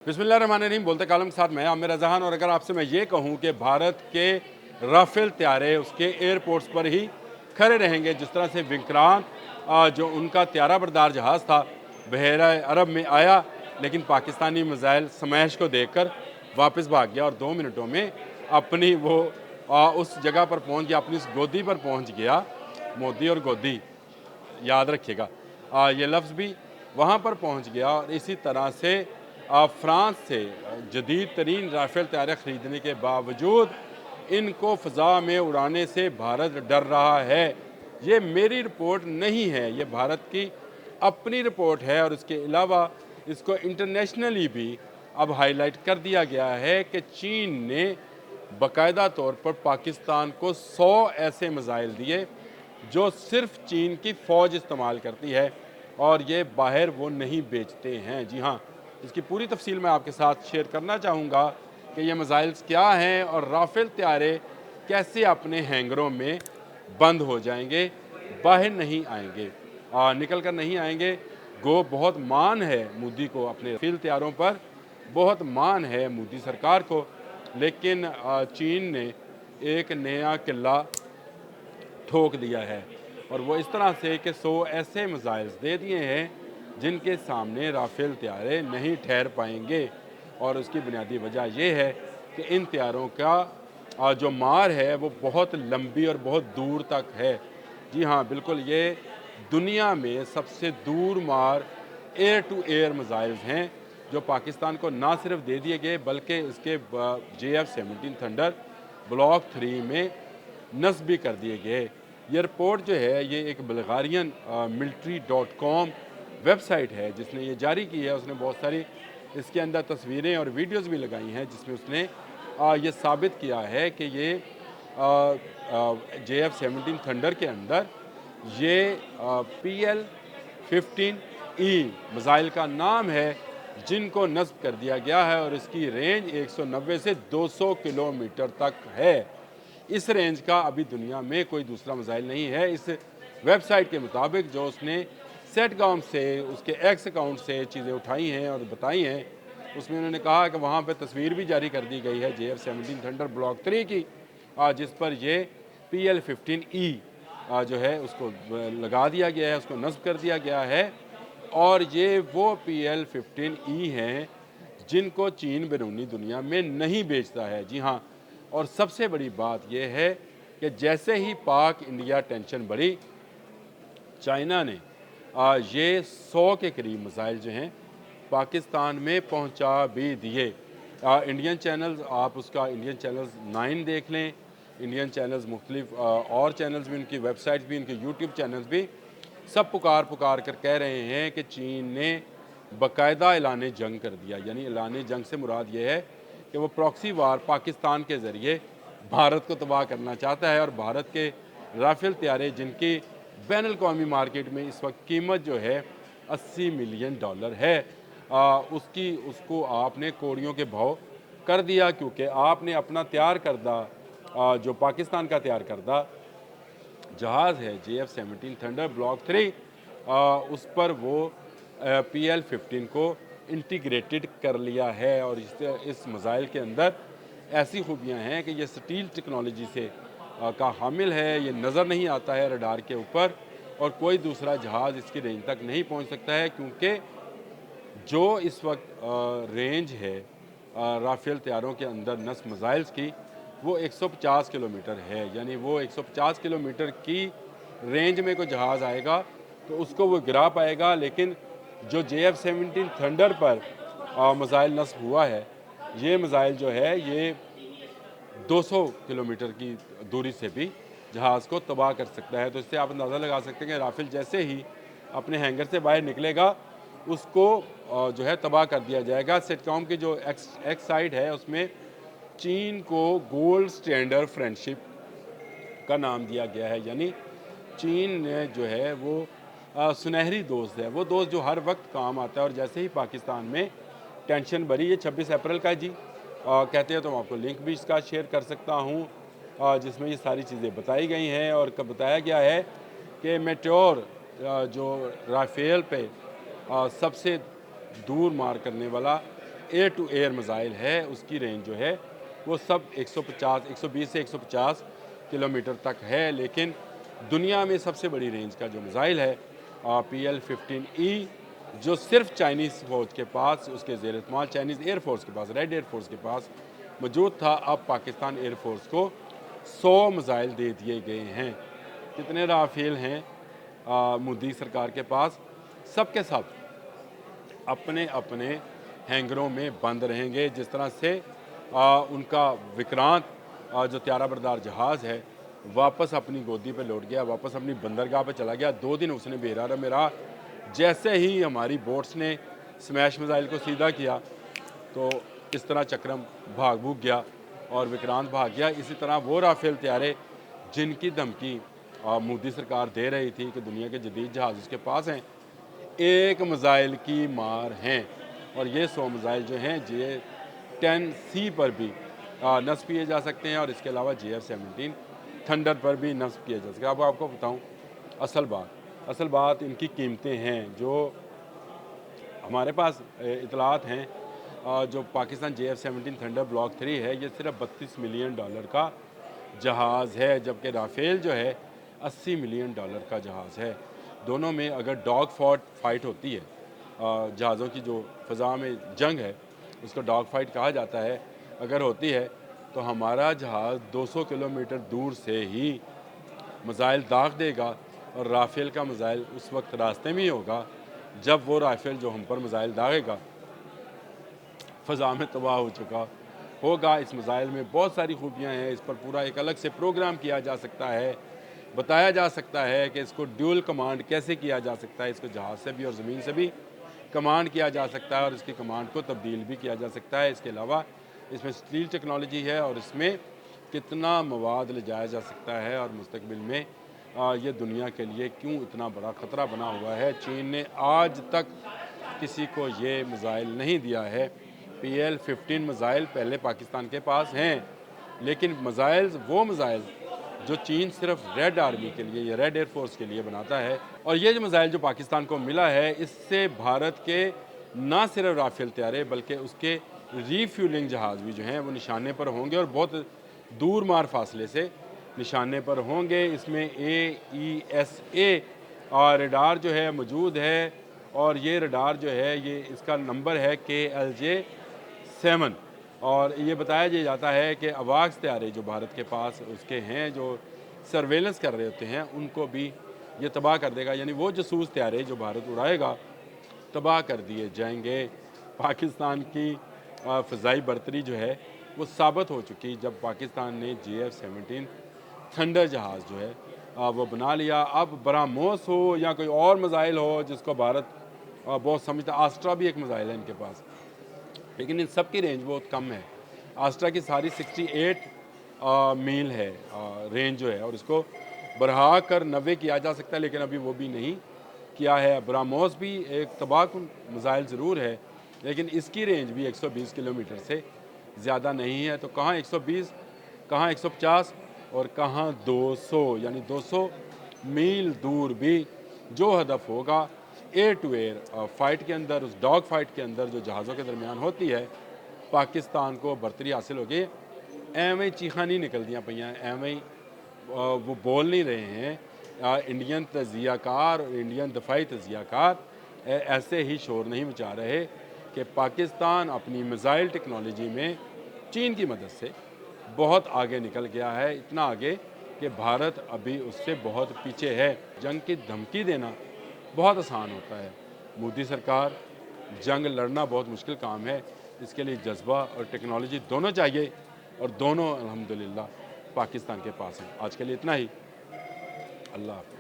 बिस्मिल्लाहिर्रहमानिर्रहीम। बोलते कालम के साथ मैं आमिर जहान। और अगर आपसे मैं ये कहूँ कि भारत के राफेल त्यारे उसके एयरपोर्ट्स पर ही खड़े रहेंगे, जिस तरह से विक्रांत जो उनका त्यारा बरदार जहाज़ था बहरा अरब में आया, लेकिन पाकिस्तानी मिसाइल स्मैश को देखकर वापस भाग गया और 2 मिनटों में अपनी वो उस जगह पर पहुँच गया, अपनी उस गोदी पर पहुँच गया। मोदी और गोदी, याद रखिएगा ये लफ्ज़ भी वहाँ पर पहुँच गया। और इसी तरह से फ्रांस से जदीद तरीन राफेल तैयारे ख़रीदने के बावजूद इनको फ़ज़ा में उड़ाने से भारत डर रहा है। ये मेरी रिपोर्ट नहीं है, ये भारत की अपनी रिपोर्ट है। और इसके अलावा इसको इंटरनेशनली भी अब हाईलाइट कर दिया गया है कि चीन ने बाकायदा तौर पर पाकिस्तान को 100 ऐसे मिसाइल दिए जो सिर्फ चीन की फ़ौज इस्तेमाल करती है और ये बाहर वो नहीं बेचते हैं। जी हाँ, इसकी पूरी तफसील मैं आपके साथ शेयर करना चाहूँगा कि ये मिसाइल्स क्या हैं और राफेल त्यारे कैसे अपने हैंगरों में बंद हो जाएंगे, बाहर नहीं आएंगे, निकल कर नहीं आएंगे। गो बहुत मान है मोदी को, अपने राफेल त्यारों पर बहुत मान है मोदी सरकार को, लेकिन चीन ने एक नया किला ठोक दिया है। और वो इस तरह से कि 100 ऐसे मिसाइल्स दे दिए हैं जिनके सामने राफेल त्यारे नहीं ठहर पाएंगे। और उसकी बुनियादी वजह यह है कि इन त्यारों का जो मार है वो बहुत लंबी और बहुत दूर तक है। जी हाँ, बिल्कुल, ये दुनिया में सबसे दूर मार एयर टू एयर मिसाइल्स हैं जो पाकिस्तान को ना सिर्फ दे दिए गए बल्कि इसके JF-17 थंडर ब्लॉक 3 में नस्ब भी कर दिए गए। ये रिपोर्ट जो है ये एक बल्गारियन military.com वेबसाइट है जिसने ये जारी की है। उसने बहुत सारी इसके अंदर तस्वीरें और वीडियोस भी लगाई हैं जिसमें उसने ये साबित किया है कि ये JF-17 थंडर के अंदर ये PL-15E मिसाइल का नाम है जिनको नस्ब कर दिया गया है। और इसकी रेंज 190 से 200 किलोमीटर तक है। इस रेंज का अभी दुनिया में कोई दूसरा मिसाइल नहीं है। इस वेबसाइट के मुताबिक जो उसने सेटकॉम से, उसके एक्स अकाउंट से चीज़ें उठाई हैं और बताई हैं, उसमें उन्होंने कहा कि वहाँ पर तस्वीर भी जारी कर दी गई है JF-17 थंडर ब्लॉक 3 की, जिस पर ये PL-15E जो है उसको लगा दिया गया है, उसको नस्ब कर दिया गया है। और ये वो PL-15E हैं जिनको चीन बैरूनी दुनिया में नहीं बेचता है। जी हाँ, और सबसे बड़ी बात यह है कि जैसे ही पाक इंडिया टेंशन बढ़ी, चाइना ने ये 100 के करीब मिसाइल जो हैं पाकिस्तान में पहुंचा भी दिए। इंडियन चैनल्स, आप उसका इंडियन चैनल्स 9 देख लें, इंडियन चैनल्स मुख्तलिफ और चैनल्स भी, उनकी वेबसाइट्स भी, उनके यूट्यूब चैनल्स भी सब पुकार पुकार कर कह रहे हैं कि चीन ने बाकायदा ऐलान जंग कर दिया। यानी ऐलान जंग से मुराद ये है कि वो प्रॉक्सी वार पाकिस्तान के ज़रिए भारत को तबाह करना चाहता है। और भारत के राफेल त्यारे जिनकी बैन अवी मार्केट में इस वक्त कीमत जो है $80 मिलियन है, उसको आपने कौड़ियों के भाव कर दिया, क्योंकि आपने अपना तैयार करदा जो पाकिस्तान का तैयार करदा जहाज़ है JF-17 थंडर ब्लॉक 3, उस पर वो PL-15 को इंटीग्रेटेड कर लिया है। और इस मिसाइल के अंदर ऐसी खूबियां हैं कि ये स्टील टेक्नोलॉजी से का हामिल है, ये नज़र नहीं आता है रडार के ऊपर और कोई दूसरा जहाज़ इसकी रेंज तक नहीं पहुंच सकता है, क्योंकि जो इस वक्त रेंज है राफेल तैयारों के अंदर नस्ब मिसाइल्स की वो 150 किलोमीटर है। यानी वो 150 किलोमीटर की रेंज में कोई जहाज़ आएगा तो उसको वो गिरा पाएगा, लेकिन जो JF-17 थंडर पर मिसाइल नस्ब हुआ है, ये मिसाइल जो है ये 200 किलोमीटर की दूरी से भी जहाज़ को तबाह कर सकता है। तो इससे आप अंदाज़ा लगा सकते हैं कि राफेल जैसे ही अपने हैंगर से बाहर निकलेगा उसको जो है तबाह कर दिया जाएगा। सेटकॉम की जो एक्स साइड है उसमें चीन को गोल्ड स्टैंडर्ड फ्रेंडशिप का नाम दिया गया है। यानी चीन ने जो है वो सुनहरी दोस्त है, वो दोस्त जो हर वक्त काम आता है। और जैसे ही पाकिस्तान में टेंशन बढ़ी, ये 26 अप्रैल का जी कहते हैं, तो मैं आपको लिंक भी इसका शेयर कर सकता हूँ जिसमें ये सारी चीज़ें बताई गई हैं। और कब बताया गया है कि मेट्योर जो राफेल पे सबसे दूर मार करने वाला एयर टू एयर मिसाइल है उसकी रेंज जो है वो सब 120 से 150 किलोमीटर तक है। लेकिन दुनिया में सबसे बड़ी रेंज का जो मिसाइल है PL-15E, जो सिर्फ चाइनीज़ फ़ौज के पास, उसके ज़ेर इस्तेमाल चाइनीज़ एयरफोर्स के पास, रेड एयरफोर्स के पास मौजूद था, अब पाकिस्तान एयरफोर्स को 100 मिसाइल दे दिए गए हैं। कितने राफेल हैं मोदी सरकार के पास? सब के सब अपने अपने हैंगरों में बंद रहेंगे। जिस तरह से उनका विक्रांत जो त्यारा बरदार जहाज़ है वापस अपनी गोदी पे लौट गया, वापस अपनी बंदरगाह पे चला गया। 2 दिन उसने बेरार में रहा। जैसे ही हमारी बोट्स ने स्मैश मिसाइल को सीधा किया तो इस तरह चक्रम भाग भूग गया और विक्रांत भाग गया। इसी तरह वो राफेल तैयारे जिनकी धमकी मोदी सरकार दे रही थी कि दुनिया के जदीद जहाज़ उसके पास हैं, एक मिसाइल की मार हैं। और ये 100 मिसाइल जो हैं J-10C पर भी नस्ब किए जा सकते हैं और इसके अलावा JF-17 थंडर पर भी नस्ब किया जा सकता है। अब आपको बताऊँ असल बात इनकी कीमतें हैं जो हमारे पास इतलात हैं। जो पाकिस्तान JF-17 थंडर ब्लॉक 3 है ये सिर्फ $32 मिलियन का जहाज़ है, जबकि राफेल जो है $80 मिलियन का जहाज़ है। दोनों में अगर डॉग फाइट होती है, जहाज़ों की जो फ़ज़ा में जंग है उसको डॉग फाइट कहा जाता है, अगर होती है तो हमारा जहाज़ 200 किलोमीटर दूर से ही मिसाइल दाग देगा और राफेल का मिसाइल उस वक्त रास्ते में ही होगा जब वो राफेल जो हम पर मिसाइल दागेगा फ़ज़ा में तबाह हो चुका होगा। इस मिसाइल में बहुत सारी खूबियाँ हैं, इस पर पूरा एक अलग से प्रोग्राम किया जा सकता है, बताया जा सकता है कि इसको ड्यूल कमांड कैसे किया जा सकता है, इसको जहाज़ से भी और ज़मीन से भी कमांड किया जा सकता है और इसकी कमांड को तब्दील भी किया जा सकता है। इसके अलावा इसमें स्टील टेक्नोलॉजी है और इसमें कितना मवाद ले जाया जा सकता है और मुस्तकबिल में ये दुनिया के लिए क्यों इतना बड़ा ख़तरा बना हुआ है। चीन ने आज तक किसी को ये मिसाइल नहीं दिया है। PL-15 मिसाइल पहले पाकिस्तान के पास हैं, लेकिन वो मिसाइल जो चीन सिर्फ रेड आर्मी के लिए या रेड एयरफोर्स के लिए बनाता है। और ये जो मिसाइल जो पाकिस्तान को मिला है इससे भारत के ना सिर्फ राफेल तैयारे बल्कि उसके रीफ्यूलिंग जहाज़ भी जो हैं वो निशाने पर होंगे और बहुत दूर मार फासले से निशाने पर होंगे। इसमें AESA और रडार जो है मौजूद है और ये रडार जो है ये इसका नंबर है KLJ-7 और ये बताया जाता है कि अवाक्स तैयारे जो भारत के पास उसके हैं जो सर्वेलेंस कर रहे होते हैं उनको भी ये तबाह कर देगा, यानी वो जासूस तैयारे जो भारत उड़ाएगा तबाह कर दिए जाएंगे। पाकिस्तान की फ़ज़ाई बरतरी जो है वो साबित हो चुकी जब पाकिस्तान ने JF-17 थंडर जहाज़ जो है वो बना लिया। अब ब्रह्मोस हो या कोई और मिसाइल हो जिसको भारत बहुत समझता, आस्ट्रा भी एक मिसाइल है इनके पास, लेकिन इन सब की रेंज बहुत कम है। आस्ट्रा की सारी 68 मील है रेंज जो है और इसको बढ़ा कर 90 किया जा सकता है, लेकिन अभी वो भी नहीं किया है। ब्रह्मोस भी एक तबाहकुन मिसाइल ज़रूर है, लेकिन इसकी रेंज भी 120 किलोमीटर से ज़्यादा नहीं है। तो कहाँ 120, कहाँ 150 और कहाँ 200, यानी 200 मील दूर भी जो हदफ होगा एयर टू एयर फाइट के अंदर, उस डॉग फाइट के अंदर जो जहाज़ों के दरमियान होती है, पाकिस्तान को बरतरी हासिल हो गई। एवं चीखा नहीं निकल दियाँ पैं, एवं वो बोल नहीं रहे हैं। इंडियन तजियाकार और इंडियन दफाई तजियाकार ऐसे ही शोर नहीं मचा रहे कि पाकिस्तान अपनी मिसाइल टेक्नोलॉजी में चीन की मदद से बहुत आगे निकल गया है, इतना आगे कि भारत अभी उससे बहुत पीछे है। जंग की धमकी देना बहुत आसान होता है, मोदी सरकार जंग लड़ना बहुत मुश्किल काम है। इसके लिए जज्बा और टेक्नोलॉजी दोनों चाहिए और दोनों अल्हम्दुलिल्लाह पाकिस्तान के पास हैं। आज के लिए इतना ही। अल्लाह हाफ़िज़।